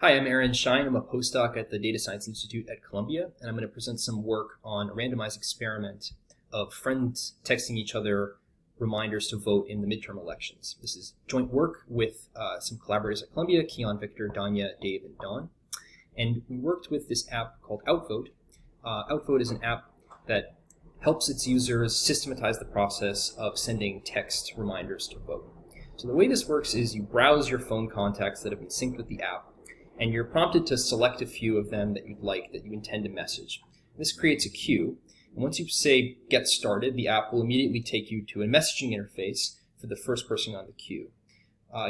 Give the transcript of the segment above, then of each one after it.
Hi, I'm Aaron Shine. I'm a postdoc at the Data Science Institute at Columbia, and I'm going to present some work on a randomized experiment of friends texting each other reminders to vote in the midterm elections. This is joint work with some collaborators at Columbia, Keon, Victor, Danya, Dave, and Don. And we worked with this app called Outvote. Outvote is an app that helps its users systematize the process of sending text reminders to vote. So the way this works is you browse your phone contacts that have been synced with the app, and you're prompted to select a few of them that you'd like, that you intend to message. This creates a queue, and once you say get started, the app will immediately take you to a messaging interface for the first person on the queue.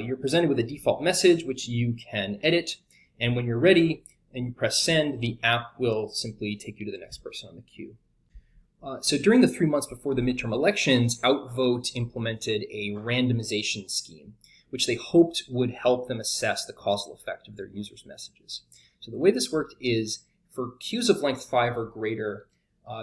You're presented with a default message which you can edit, and when you're ready and you press send, the app will simply take you to the next person on the queue. So during the 3 months before the midterm elections, Outvote implemented a randomization scheme, which they hoped would help them assess the causal effect of their users' messages. So the way this worked is, for queues of length 5 or greater,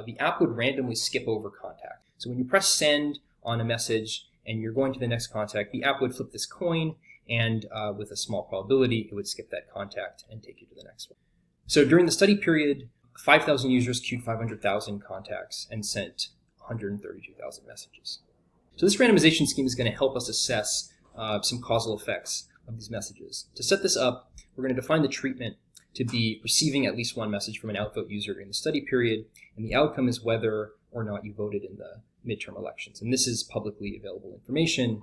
the app would randomly skip over contact. So when you press send on a message and you're going to the next contact, the app would flip this coin, and with a small probability, it would skip that contact and take you to the next one. So during the study period, 5,000 users queued 500,000 contacts and sent 132,000 messages. So this randomization scheme is going to help us assess some causal effects of these messages. To set this up, we're going to define the treatment to be receiving at least one message from an Outvote user during the study period, and the outcome is whether or not you voted in the midterm elections. And this is publicly available information,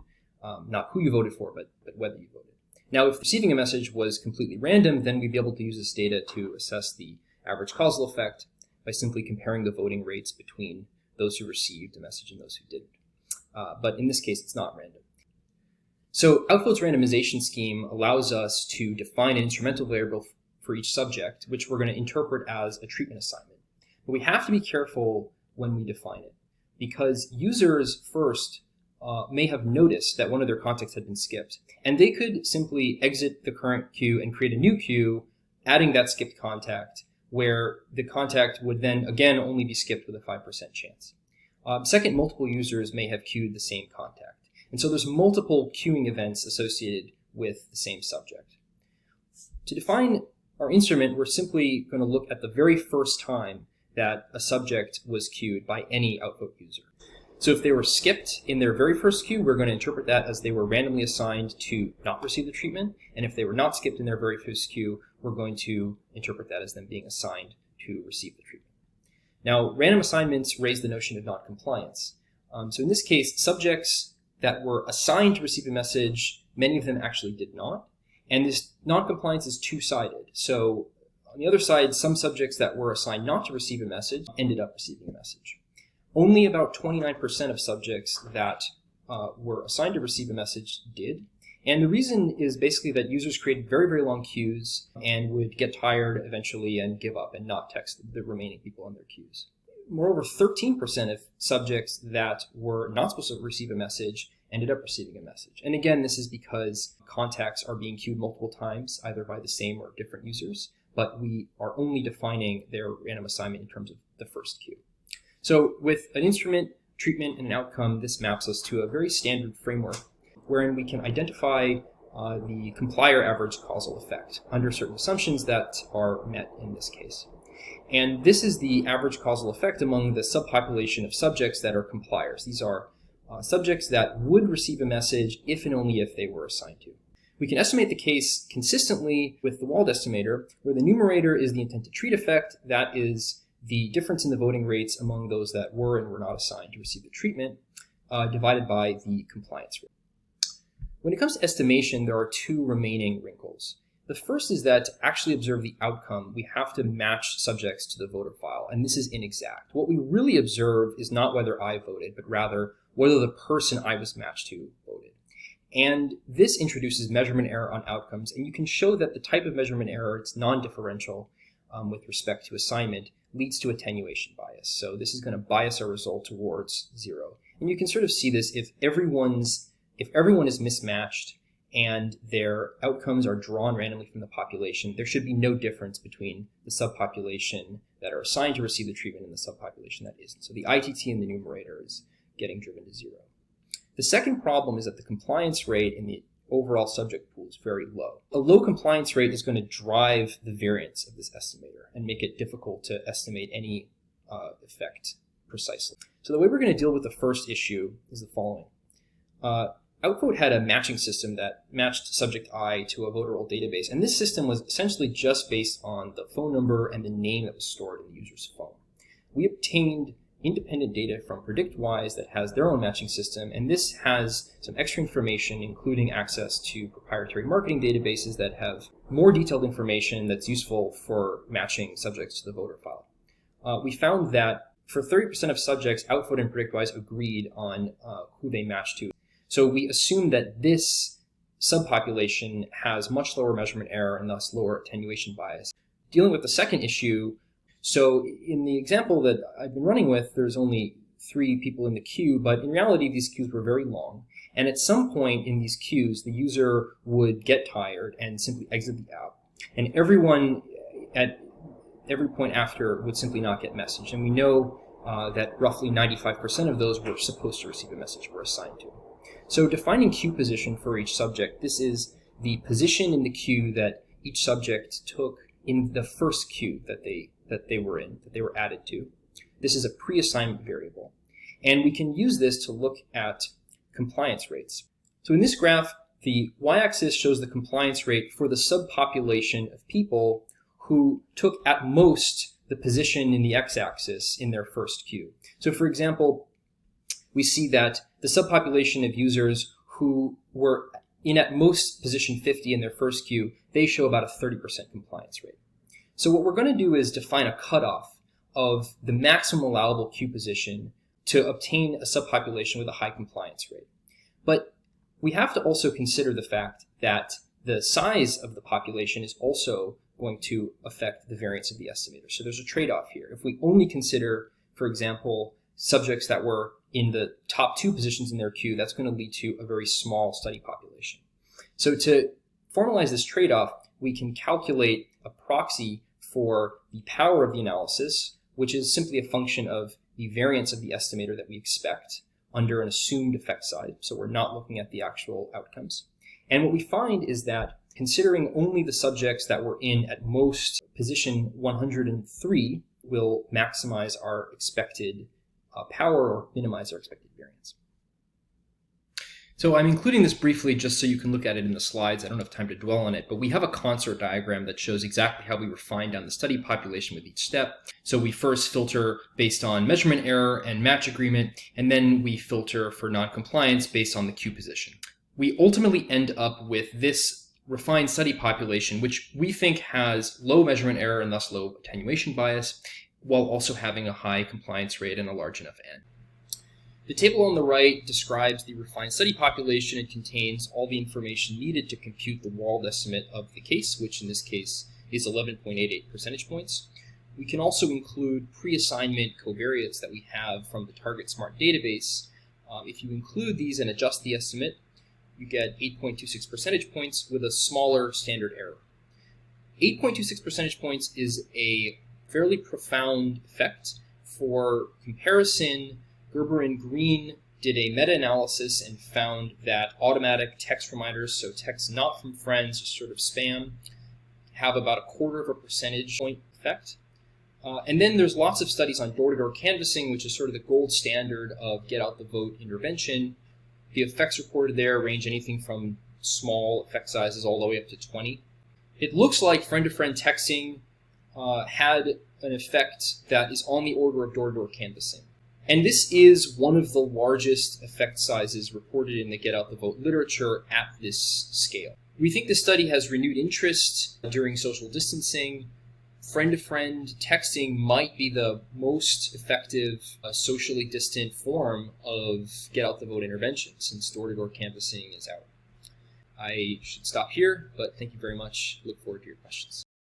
not who you voted for, but whether you voted. Now, if receiving a message was completely random, then we'd be able to use this data to assess the average causal effect by simply comparing the voting rates between those who received a message and those who didn't. But in this case, it's not random. So Outvote's randomization scheme allows us to define an instrumental variable for each subject, which we're going to interpret as a treatment assignment. But we have to be careful when we define it, because users first may have noticed that one of their contacts had been skipped, and they could simply exit the current queue and create a new queue, adding that skipped contact, where the contact would then again only be skipped with a 5% chance. Second, multiple users may have queued the same contact. And so there's multiple queuing events associated with the same subject. To define our instrument, we're simply going to look at the very first time that a subject was queued by any Outvote user. So if they were skipped in their very first queue, we're going to interpret that as they were randomly assigned to not receive the treatment. And if they were not skipped in their very first queue, we're going to interpret that as them being assigned to receive the treatment. Now, random assignments raise the notion of non-compliance. So in this case, subjects that were assigned to receive a message, many of them actually did not. And this non-compliance is two-sided. So on the other side, some subjects that were assigned not to receive a message ended up receiving a message. Only about 29% of subjects that were assigned to receive a message did. And the reason is basically that users created very, very long queues and would get tired eventually and give up and not text the remaining people on their queues. Moreover, 13% of subjects that were not supposed to receive a message ended up receiving a message. And again, this is because contacts are being queued multiple times, either by the same or different users, but we are only defining their random assignment in terms of the first queue. So with an instrument, treatment, and an outcome, this maps us to a very standard framework wherein we can identify the Complier average causal effect under certain assumptions that are met in this case. And this is the average causal effect among the subpopulation of subjects that are compliers. These are subjects that would receive a message if and only if they were assigned to. We can estimate the case consistently with the Wald estimator, where the numerator is the intent to treat effect, that is the difference in the voting rates among those that were and were not assigned to receive the treatment, divided by the compliance rate. When it comes to estimation, there are two remaining wrinkles. The first is that to actually observe the outcome, we have to match subjects to the voter file, and this is inexact. What we really observe is not whether I voted, but rather whether the person I was matched to voted. And this introduces measurement error on outcomes, and you can show that the type of measurement error, it's non-differential with respect to assignment, leads to attenuation bias. So this is going to bias our result towards 0. And you can sort of see this if everyone is mismatched and their outcomes are drawn randomly from the population, there should be no difference between the subpopulation that are assigned to receive the treatment and the subpopulation that isn't. So the ITT in the numerator is getting driven to 0. The second problem is that the compliance rate in the overall subject pool is very low. A low compliance rate is going to drive the variance of this estimator and make it difficult to estimate any effect precisely. So the way we're going to deal with the first issue is the following. Outvote had a matching system that matched subject I to a voter roll database, and this system was essentially just based on the phone number and the name that was stored in the user's phone. We obtained independent data from PredictWise that has their own matching system, and this has some extra information, including access to proprietary marketing databases that have more detailed information that's useful for matching subjects to the voter file. We found that for 30% of subjects, Outvote and PredictWise agreed on who they matched to. So we assume that this subpopulation has much lower measurement error and thus lower attenuation bias. Dealing with the second issue, so in the example that I've been running with, there's only 3 people in the queue, but in reality, these queues were very long. And at some point in these queues, the user would get tired and simply exit the app. And everyone at every point after would simply not get messaged. And we know that roughly 95% of those were supposed to receive a message were assigned to. So defining queue position for each subject, this is the position in the queue that each subject took in the first queue that they were added to. This is a pre-assignment variable. And we can use this to look at compliance rates. So in this graph, the y-axis shows the compliance rate for the subpopulation of people who took at most the position in the x-axis in their first queue. So for example, we see that the subpopulation of users who were in at most position 50 in their first queue, they show about a 30% compliance rate. So what we're going to do is define a cutoff of the maximum allowable queue position to obtain a subpopulation with a high compliance rate. But we have to also consider the fact that the size of the population is also going to affect the variance of the estimator. So there's a trade-off here. If we only consider, for example, subjects that were in the top 2 positions in their queue, that's going to lead to a very small study population. So to formalize this trade-off, we can calculate a proxy for the power of the analysis, which is simply a function of the variance of the estimator that we expect under an assumed effect size. So we're not looking at the actual outcomes. And what we find is that considering only the subjects that were in at most position 103 will maximize our expected power or minimize our expected variance. So I'm including this briefly just so you can look at it in the slides. I don't have time to dwell on it, but we have a CONSORT diagram that shows exactly how we refine down the study population with each step. So we first filter based on measurement error and match agreement, and then we filter for non-compliance based on the queue position. We ultimately end up with this refined study population, which we think has low measurement error and thus low attenuation bias, while also having a high compliance rate and a large enough N. The table on the right describes the refined study population and contains all the information needed to compute the walled estimate of the CACE, which in this case is 11.88 percentage points. We can also include pre-assignment covariates that we have from the Target Smart database. If you include these and adjust the estimate, you get 8.26 percentage points with a smaller standard error. 8.26 percentage points is a fairly profound effect. For comparison, Gerber and Green did a meta-analysis and found that automatic text reminders, so texts not from friends, just sort of spam, have about 1/4 percentage point effect. And then there's lots of studies on door-to-door canvassing, which is sort of the gold standard of get-out-the-vote intervention. The effects reported there range anything from small effect sizes all the way up to 20. It looks like friend-to-friend texting had an effect that is on the order of door-to-door canvassing. And this is one of the largest effect sizes reported in the Get Out the Vote literature at this scale. We think the study has renewed interest during social distancing. Friend-to-friend texting might be the most effective socially distant form of Get Out the Vote intervention since door-to-door canvassing is out. I should stop here, but thank you very much. Look forward to your questions.